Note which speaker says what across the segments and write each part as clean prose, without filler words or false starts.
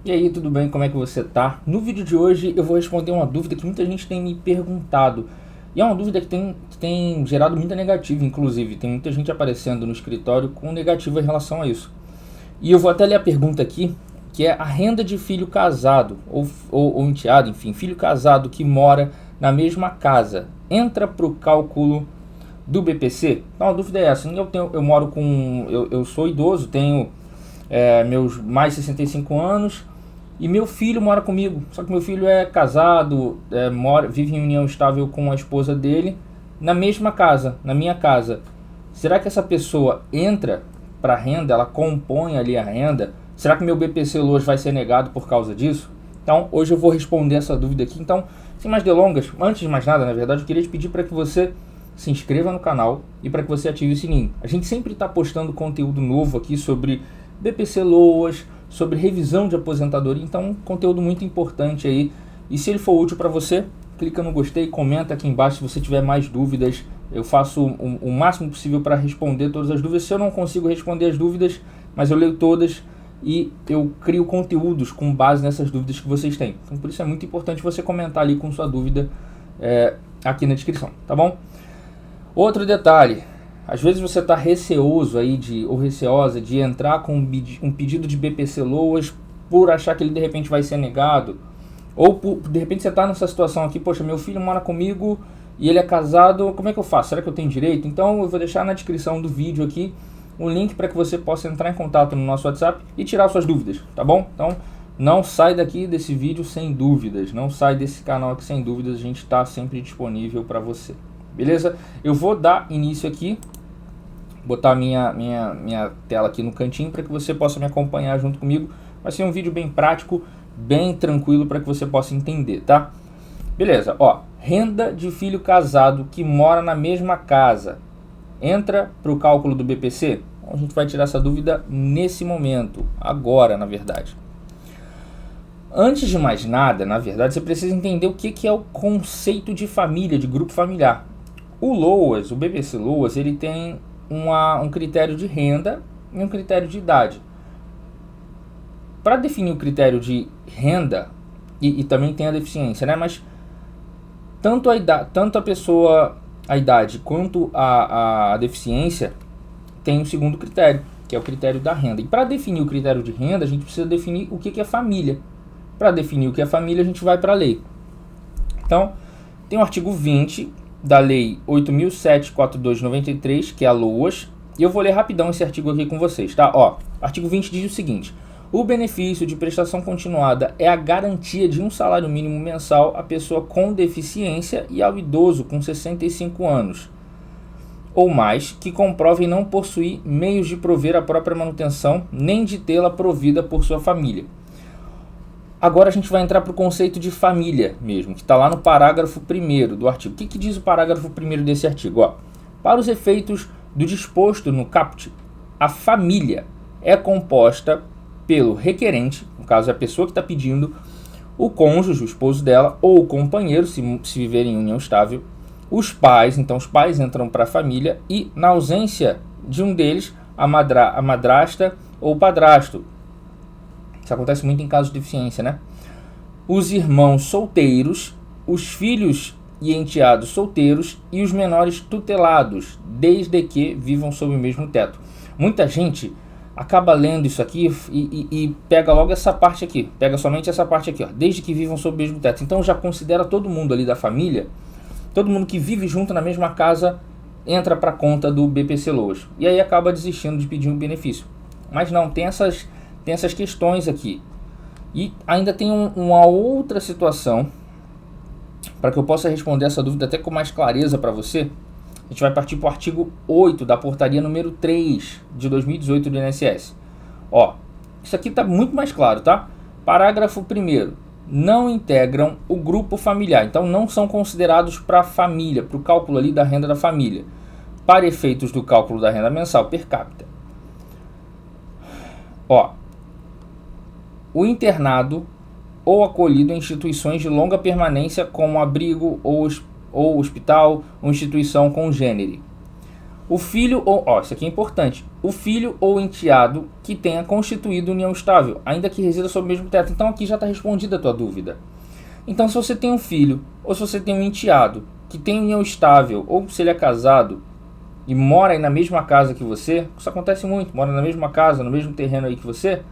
Speaker 1: E aí, tudo bem? Como é que você tá? No vídeo de hoje eu vou responder uma dúvida que muita gente tem me perguntado. E é uma dúvida que tem gerado muita negativa, inclusive. Tem muita gente aparecendo no escritório com negativa em relação a isso. E eu vou até ler a pergunta aqui, que é a renda de filho casado, ou enteado, enfim, filho casado que mora na mesma casa, entra para o cálculo do BPC? Então a dúvida é essa. Eu sou idoso, tenho meus mais 65 anos, e meu filho mora comigo. Só que meu filho é casado, vive em união estável com a esposa dele, na mesma casa, na minha casa. Será que essa pessoa entra para a renda, ela compõe ali a renda? Será que meu BPC Loas vai ser negado por causa disso? Então, hoje eu vou responder essa dúvida aqui. Então, sem mais delongas, antes de mais nada, na verdade, eu queria te pedir para que você se inscreva no canal e para que você ative o sininho. A gente sempre está postando conteúdo novo aqui sobre BPC Loas, sobre revisão de aposentadoria, então conteúdo muito importante aí. E se ele for útil para você, clica no gostei, comenta aqui embaixo se você tiver mais dúvidas. Eu faço o máximo possível para responder todas as dúvidas. Se eu não consigo responder as dúvidas, mas eu leio todas e eu crio conteúdos com base nessas dúvidas que vocês têm. Então por isso é muito importante você comentar ali com sua dúvida aqui na descrição, tá bom? Outro detalhe, às vezes você está receoso aí ou receosa de entrar com um pedido de BPC Loas por achar que ele de repente vai ser negado, ou de repente você está nessa situação aqui, poxa, meu filho mora comigo e ele é casado, como é que eu faço? Será que eu tenho direito? Então eu vou deixar na descrição do vídeo aqui um link para que você possa entrar em contato no nosso WhatsApp e tirar suas dúvidas, tá bom? Então não sai daqui desse vídeo sem dúvidas, não sai desse canal aqui sem dúvidas, a gente está sempre disponível para você. Beleza? Eu vou dar início aqui, botar minha tela aqui no cantinho para que você possa me acompanhar junto comigo. Vai ser um vídeo bem prático, bem tranquilo para que você possa entender, tá? Beleza, ó, renda de filho casado que mora na mesma casa, entra para o cálculo do BPC? A gente vai tirar essa dúvida nesse momento, agora na verdade. Antes de mais nada, na verdade, você precisa entender o que é o conceito de família, de grupo familiar. O Loas, o BPC Loas, ele tem um critério de renda e um critério de idade. Para definir o critério de renda, e também tem a deficiência, né? Mas tanto a idade quanto a deficiência tem um segundo critério, que é o critério da renda. E para definir o critério de renda, a gente precisa definir o que é família. Para definir o que é família, a gente vai para a lei. Então, tem o artigo 20 da Lei 8.742/93, que é a LOAS, e eu vou ler rapidão esse artigo aqui com vocês, tá? Ó, artigo 20 diz o seguinte: o benefício de prestação continuada é a garantia de um salário mínimo mensal à pessoa com deficiência e ao idoso com 65 anos ou mais que comprovem não possuir meios de prover a própria manutenção, nem de tê-la provida por sua família. Agora a gente vai entrar para o conceito de família mesmo, que está lá no parágrafo 1º do artigo. O que diz o parágrafo 1º desse artigo? Ó, para os efeitos do disposto no caput, a família é composta pelo requerente, no caso é a pessoa que está pedindo, o cônjuge, o esposo dela, ou o companheiro, se viver em união estável, os pais, então os pais entram para a família, e na ausência de um deles, a madrasta ou o padrasto. Isso acontece muito em casos de deficiência, né? Os irmãos solteiros, os filhos e enteados solteiros e os menores tutelados, desde que vivam sob o mesmo teto. Muita gente acaba lendo isso aqui e pega logo essa parte aqui, pega somente essa parte aqui, ó, desde que vivam sob o mesmo teto. Então já considera todo mundo ali da família, todo mundo que vive junto na mesma casa entra para a conta do BPC Loas. E aí acaba desistindo de pedir um benefício. Mas não, tem essas questões aqui. E ainda tem uma outra situação, para que eu possa responder essa dúvida até com mais clareza para você. A gente vai partir para o artigo 8 da portaria número 3 de 2018 do INSS. Ó, isso aqui está muito mais claro, tá? Parágrafo 1º. Não integram o grupo familiar. Então não são considerados para a família, para o cálculo ali da renda da família, para efeitos do cálculo da renda mensal per capita. Ó, o internado ou acolhido em instituições de longa permanência como abrigo ou hospital ou instituição congênere. O filho ou... Ó, isso aqui é importante. O filho ou enteado que tenha constituído união estável, ainda que resida sob o mesmo teto. Então aqui já está respondida a tua dúvida. Então se você tem um filho, ou se você tem um enteado que tem união estável, ou se ele é casado e mora aí na mesma casa que você, isso acontece muito, mora na mesma casa, no mesmo terreno aí que você,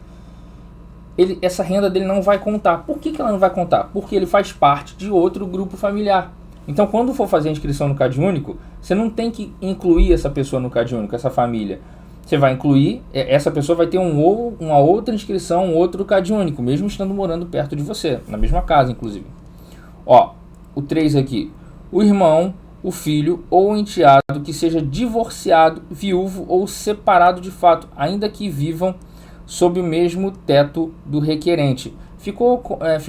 Speaker 1: essa renda dele não vai contar. Por que ela não vai contar? Porque ele faz parte de outro grupo familiar. Então, quando for fazer a inscrição no CadÚnico, você não tem que incluir essa pessoa no CadÚnico, essa família. Você vai incluir, essa pessoa vai ter uma outra inscrição, um outro CadÚnico, mesmo estando morando perto de você, na mesma casa, inclusive. Ó, o 3 aqui. O irmão, o filho ou o enteado que seja divorciado, viúvo ou separado de fato, ainda que vivam sob o mesmo teto do requerente. Ficou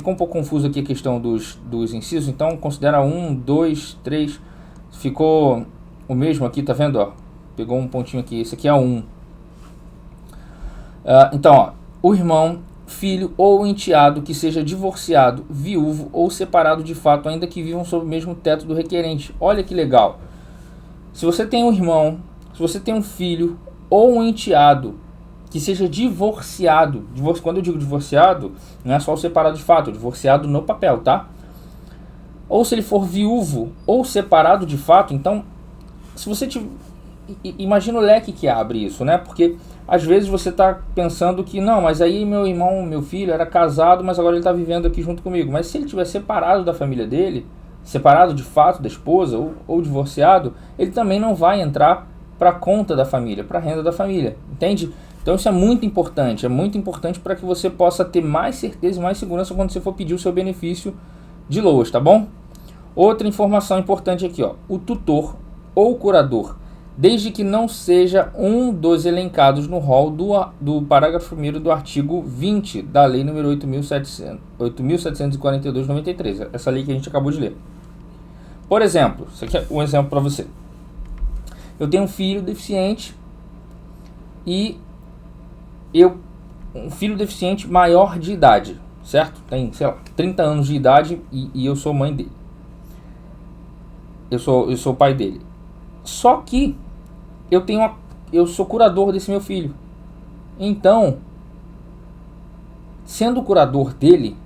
Speaker 1: um pouco confuso aqui a questão dos incisos, então considera 1, 2, 3, ficou o mesmo aqui, tá vendo? Ó, pegou um pontinho aqui, esse aqui é 1. Então, ó, o irmão, filho ou enteado que seja divorciado, viúvo ou separado de fato, ainda que vivam sob o mesmo teto do requerente. Olha que legal. Se você tem um irmão, se você tem um filho ou um enteado que seja divorciado, quando eu digo divorciado, não é só o separado de fato, é divorciado no papel, tá? Ou se ele for viúvo ou separado de fato, então, se você imagina o leque que abre isso, né? Porque às vezes você está pensando que não, mas aí meu irmão, meu filho era casado, mas agora ele está vivendo aqui junto comigo. Mas se ele estiver separado da família dele, separado de fato da esposa ou divorciado, ele também não vai entrar para a conta da família, para a renda da família, entende? Então isso é muito importante para que você possa ter mais certeza e mais segurança quando você for pedir o seu benefício de LOAS, tá bom? Outra informação importante aqui, ó, o tutor ou curador, desde que não seja um dos elencados no rol do parágrafo 1º do artigo 20 da Lei nº 8.742/93, essa lei que a gente acabou de ler. Por exemplo, isso aqui é um exemplo para você. Eu tenho um filho deficiente e um filho deficiente maior de idade, certo? Tem, sei lá, 30 anos de idade e eu sou mãe dele. Eu sou o pai dele. Só que eu sou curador desse meu filho. Então, sendo curador dele,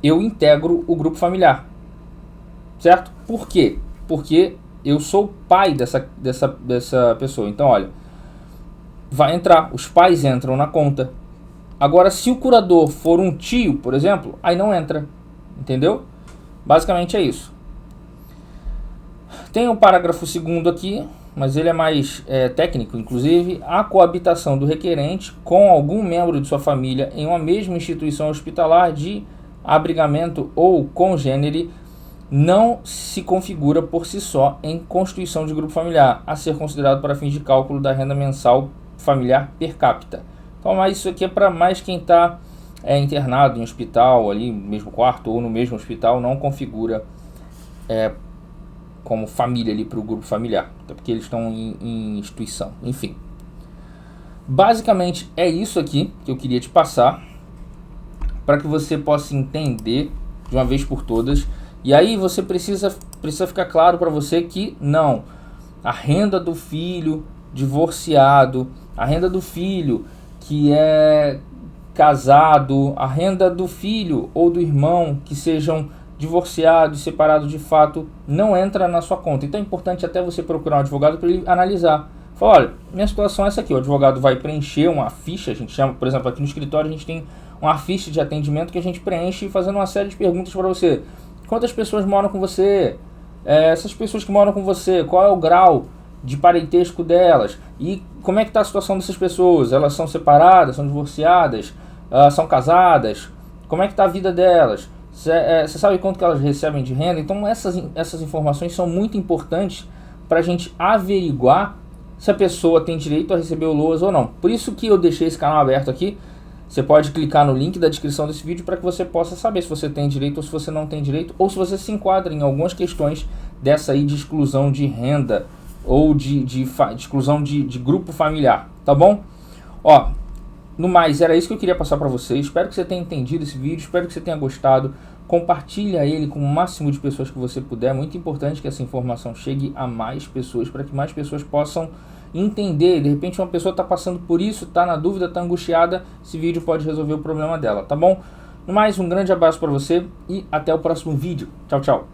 Speaker 1: eu integro o grupo familiar. Certo? Por quê? Porque eu sou o pai dessa pessoa. Então, olha, vai entrar, os pais entram na conta. Agora, se o curador for um tio, por exemplo, aí não entra. Entendeu? Basicamente é isso. Tem o parágrafo 2º aqui, mas ele é mais técnico, inclusive. A coabitação do requerente com algum membro de sua família em uma mesma instituição hospitalar de abrigamento ou congênere não se configura por si só em constituição de grupo familiar, a ser considerado para fins de cálculo da renda mensal familiar per capita. Então, mas isso aqui é para mais quem está internado em hospital, ali no mesmo quarto ou no mesmo hospital, não configura como família ali para o grupo familiar, até porque eles estão em instituição, enfim. Basicamente é isso aqui que eu queria te passar, para que você possa entender de uma vez por todas. E aí você precisa ficar claro para você que não, a renda do filho divorciado, a renda do filho que é casado, a renda do filho ou do irmão que sejam divorciados, separados de fato, não entra na sua conta. Então é importante até você procurar um advogado para ele analisar. Fala, olha, minha situação é essa aqui, o advogado vai preencher uma ficha, a gente chama, por exemplo, aqui no escritório a gente tem uma ficha de atendimento que a gente preenche fazendo uma série de perguntas para você. Quantas pessoas moram com você? Essas pessoas que moram com você, qual é o grau de parentesco delas? E como é que está a situação dessas pessoas? Elas são separadas, são divorciadas, são casadas? Como é que está a vida delas? Você sabe quanto que elas recebem de renda? Então essas informações são muito importantes para a gente averiguar se a pessoa tem direito a receber o LOAS ou não. Por isso que eu deixei esse canal aberto aqui. Você pode clicar no link da descrição desse vídeo para que você possa saber se você tem direito ou se você não tem direito, ou se você se enquadra em algumas questões dessa aí de exclusão de renda ou de exclusão de grupo familiar, tá bom? Ó, No mais, era isso que eu queria passar para você. Espero que você tenha entendido esse vídeo, espero que você tenha gostado. Compartilha ele com o máximo de pessoas que você puder. É muito importante que essa informação chegue a mais pessoas, para que mais pessoas possam entender. De repente uma pessoa está passando por isso, está na dúvida, está angustiada. Esse vídeo pode resolver o problema dela, tá bom? No mais, um grande abraço para você e até o próximo vídeo. Tchau, tchau.